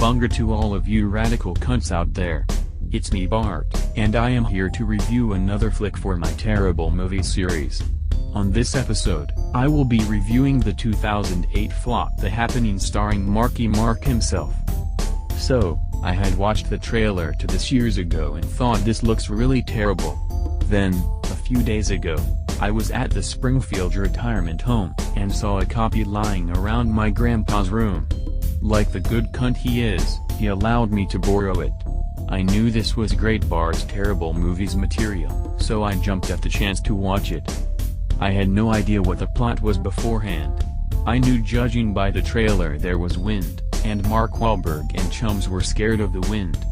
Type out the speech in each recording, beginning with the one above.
Cowabunga to all of you radical cunts out there. It's me Bart, and I am here to review another flick for my terrible movie series. On this episode, I will be reviewing the 2008 flop The Happening starring Marky Mark himself. So, I had watched the trailer to this years ago and thought this looks really terrible. Then, a few days ago, I was at the Springfield retirement home and saw a copy lying around my grandpa's room. Like the good cunt he is, he allowed me to borrow it. I knew this was great Bart's terrible movies material, so I jumped at the chance to watch it. I had no idea what the plot was beforehand. I knew judging by the trailer there was wind, and Mark Wahlberg and chums were scared of the wind.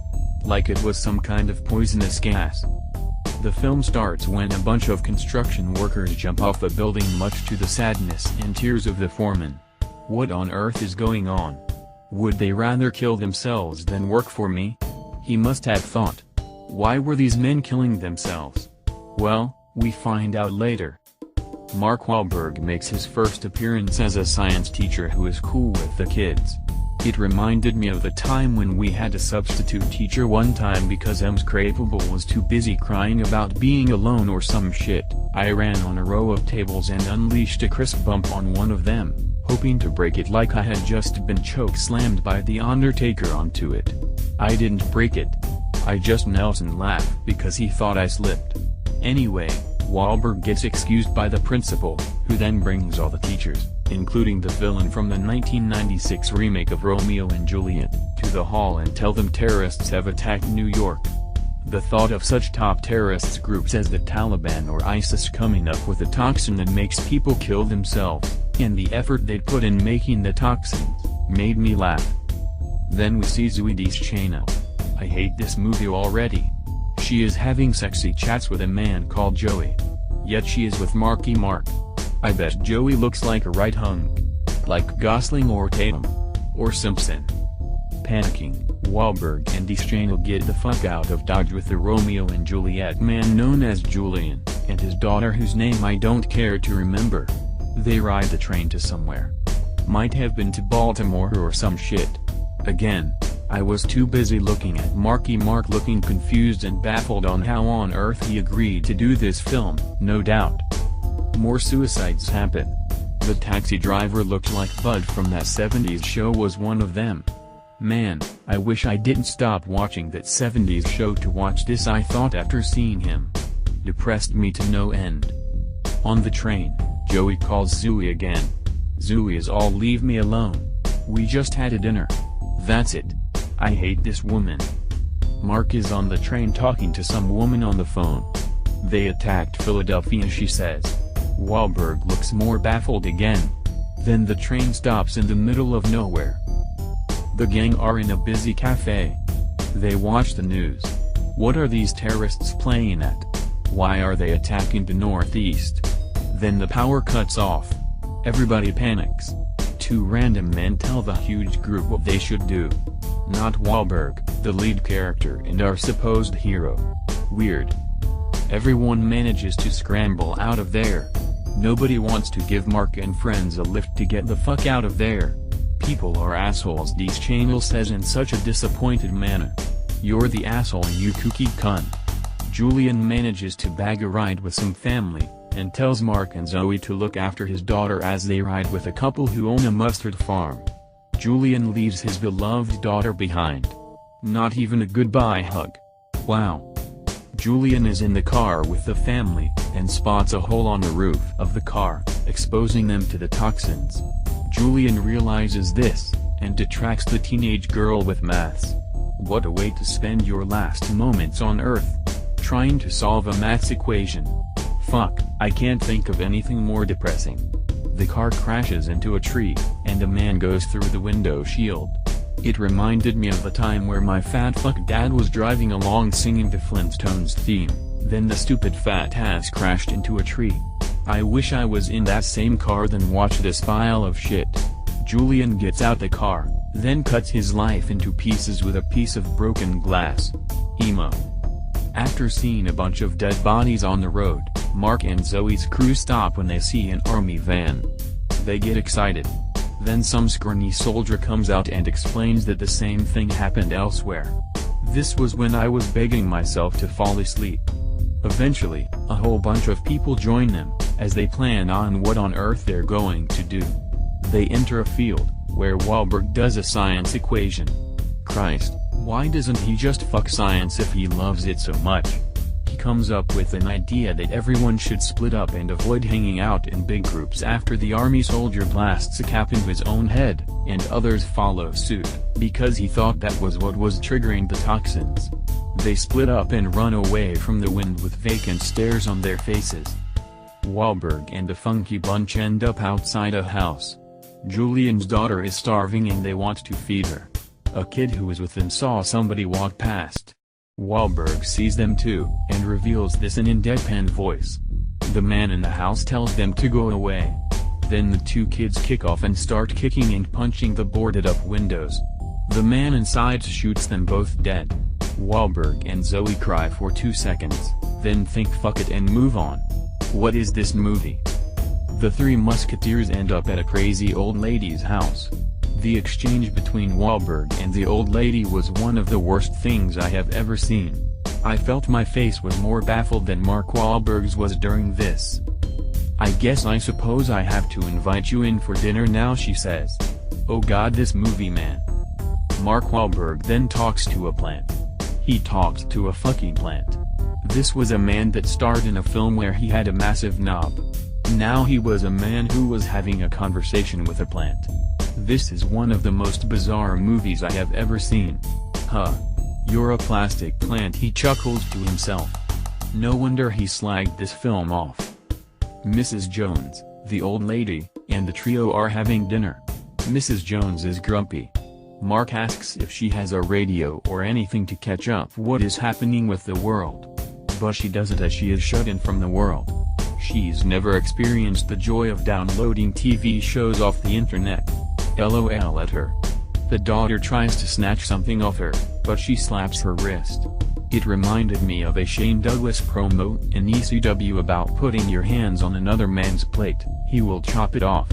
Like it was some kind of poisonous gas. The film starts when a bunch of construction workers jump off a building, much to the sadness and tears of the foreman. What on earth is going on? Would they rather kill themselves than work for me? He must have thought. Why were these men killing themselves? Well, we find out later. Mark Wahlberg makes his first appearance as a science teacher who is cool with the kids. It reminded me of the time when we had a substitute teacher one time because M's Craveable was too busy crying about being alone or some shit. I ran on a row of tables and unleashed a crisp bump on one of them, hoping to break it like I had just been choke-slammed by The Undertaker onto it. I didn't break it. I just knelt and laughed because he thought I slipped. Anyway, Wahlberg gets excused by the principal, who then brings all the teachers, including the villain from the 1996 remake of Romeo and Juliet, to the hall and tell them terrorists have attacked New York. The thought of such top terrorists groups as the Taliban or ISIS coming up with a toxin that makes people kill themselves, and the effort they'd put in making the toxins, made me laugh. Then we see Zooey Deschanel. I hate this movie already. She is having sexy chats with a man called Joey. Yet she is with Marky Mark. I bet Joey looks like a right hunk. Like Gosling or Tatum. Or Simpson. Panicking, Wahlberg and Deschanel get the fuck out of Dodge with the Romeo and Juliet man known as Julian, and his daughter whose name I don't care to remember. They ride the train to somewhere. Might have been to Baltimore or some shit. Again, I was too busy looking at Marky Mark looking confused and baffled on how on earth he agreed to do this film, no doubt. More suicides happen. The taxi driver looked like Bud from that 70s show was one of them. Man, I wish I didn't stop watching that 70s show to watch this, I thought after seeing him. Depressed me to no end. On the train, Joey calls Zooey again. Zooey is all leave me alone. We just had a dinner. That's it. I hate this woman. Mark is on the train talking to some woman on the phone. They attacked Philadelphia, she says. Wahlberg looks more baffled again. Then the train stops in the middle of nowhere. The gang are in a busy cafe. They watch the news. What are these terrorists playing at? Why are they attacking the Northeast? Then the power cuts off. Everybody panics. Two random men tell the huge group what they should do. Not Wahlberg, the lead character and our supposed hero. Weird. Everyone manages to scramble out of there. Nobody wants to give Mark and friends a lift to get the fuck out of there. People are assholes, Deschanel says in such a disappointed manner. You're the asshole, you kooky cunt. Julian manages to bag a ride with some family, and tells Mark and Zooey to look after his daughter as they ride with a couple who own a mustard farm. Julian leaves his beloved daughter behind. Not even a goodbye hug. Wow. Julian is in the car with the family, and spots a hole on the roof of the car, exposing them to the toxins. Julian realizes this, and detracts the teenage girl with maths. What a way to spend your last moments on Earth. Trying to solve a maths equation. Fuck, I can't think of anything more depressing. The car crashes into a tree, and a man goes through the window shield. It reminded me of the time where my fat fuck dad was driving along singing the Flintstones theme, then the stupid fat ass crashed into a tree. I wish I was in that same car than watch this pile of shit. Julian gets out the car, then cuts his life into pieces with a piece of broken glass. Emo. After seeing a bunch of dead bodies on the road, Mark and Zoe's crew stop when they see an army van. They get excited. Then some scrawny soldier comes out and explains that the same thing happened elsewhere. This was when I was begging myself to fall asleep. Eventually, a whole bunch of people join them, as they plan on what on earth they're going to do. They enter a field, where Wahlberg does a science equation. Christ, why doesn't he just fuck science if he loves it so much? He comes up with an idea that everyone should split up and avoid hanging out in big groups after the army soldier blasts a cap into his own head, and others follow suit, because he thought that was what was triggering the toxins. They split up and run away from the wind with vacant stares on their faces. Wahlberg and the funky bunch end up outside a house. Julian's daughter is starving and they want to feed her. A kid who was with them saw somebody walk past. Wahlberg sees them too, and reveals this in a deadpan voice. The man in the house tells them to go away. Then the two kids kick off and start kicking and punching the boarded-up windows. The man inside shoots them both dead. Wahlberg and Zooey cry for 2 seconds, then think fuck it and move on. What is this movie? The three musketeers end up at a crazy old lady's house. The exchange between Wahlberg and the old lady was one of the worst things I have ever seen. I felt my face was more baffled than Mark Wahlberg's was during this. I suppose I have to invite you in for dinner now, she says. Oh god, this movie, man. Mark Wahlberg then talks to a plant. He talked to a fucking plant. This was a man that starred in a film where he had a massive knob. Now he was a man who was having a conversation with a plant. This is one of the most bizarre movies I have ever seen. Huh. You're a plastic plant, he chuckles to himself. No wonder he slagged this film off. Mrs. Jones, the old lady, and the trio are having dinner. Mrs. Jones is grumpy. Mark asks if she has a radio or anything to catch up what is happening with the world. But she doesn't, as she is shut in from the world. She's never experienced the joy of downloading TV shows off the internet. LOL at her. The daughter tries to snatch something off her, but she slaps her wrist. It reminded me of a Shane Douglas promo in ECW about putting your hands on another man's plate, he will chop it off.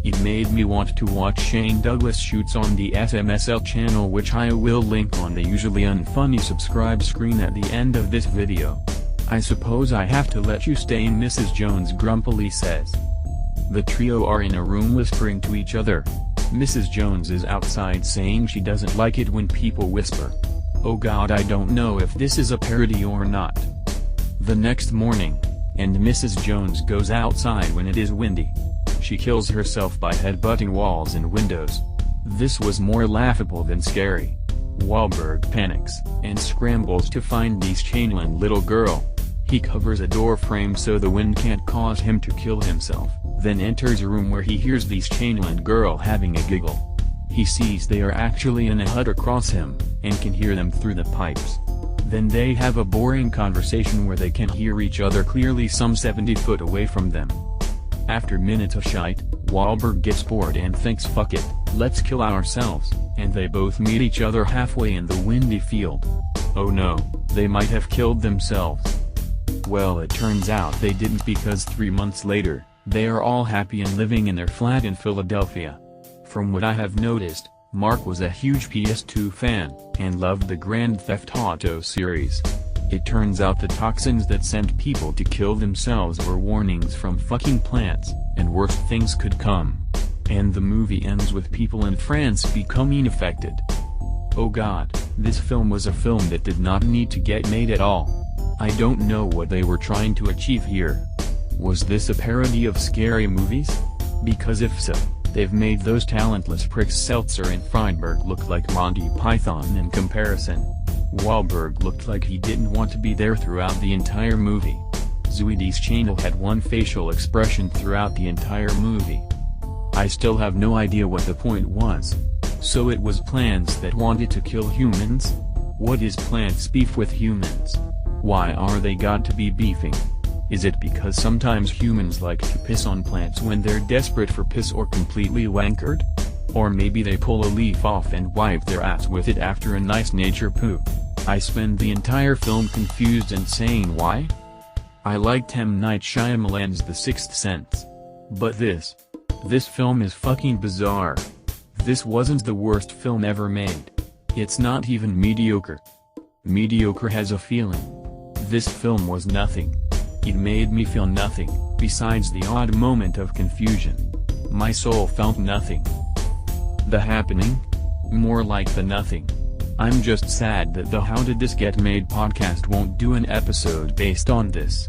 It made me want to watch Shane Douglas shoots on the SMSL channel, which I will link on the usually unfunny subscribe screen at the end of this video. I suppose I have to let you stay in, Mrs. Jones grumpily says. The trio are in a room whispering to each other. Mrs. Jones is outside saying she doesn't like it when people whisper. Oh god, I don't know if this is a parody or not. The next morning, and Mrs. Jones goes outside when it is windy. She kills herself by headbutting walls and windows. This was more laughable than scary. Wahlberg panics, and scrambles to find the Deschanel little girl. He covers a door frame so the wind can't cause him to kill himself, then enters a room where he hears the Deschanel girl having a giggle. He sees they are actually in a hut across him, and can hear them through the pipes. Then they have a boring conversation where they can hear each other clearly some 70 foot away from them. After minutes of shite, Wahlberg gets bored and thinks fuck it, let's kill ourselves, and they both meet each other halfway in the windy field. Oh no, they might have killed themselves. Well, it turns out they didn't, because 3 months later, they are all happy and living in their flat in Philadelphia. From what I have noticed, Mark was a huge PS2 fan, and loved the Grand Theft Auto series. It turns out the toxins that sent people to kill themselves were warnings from fucking plants, and worse things could come. And the movie ends with people in France becoming affected. Oh god, this film was a film that did not need to get made at all. I don't know what they were trying to achieve here. Was this a parody of scary movies? Because if so, they've made those talentless pricks Seltzer and Feinberg look like Monty Python in comparison. Wahlberg looked like he didn't want to be there throughout the entire movie. Zooey Deschanel had one facial expression throughout the entire movie. I still have no idea what the point was. So it was plants that wanted to kill humans? What is plants' beef with humans? Why are they got to be beefing? Is it because sometimes humans like to piss on plants when they're desperate for piss or completely wankered? Or maybe they pull a leaf off and wipe their ass with it after a nice nature poo. I spend the entire film confused and saying why? I liked M. Night Shyamalan's The Sixth Sense. But this This film is fucking bizarre. This wasn't the worst film ever made. It's not even mediocre. Mediocre has a feeling. This film was nothing. It made me feel nothing, besides the odd moment of confusion. My soul felt nothing. The happening? More like the nothing. I'm just sad that the How Did This Get Made podcast won't do an episode based on this.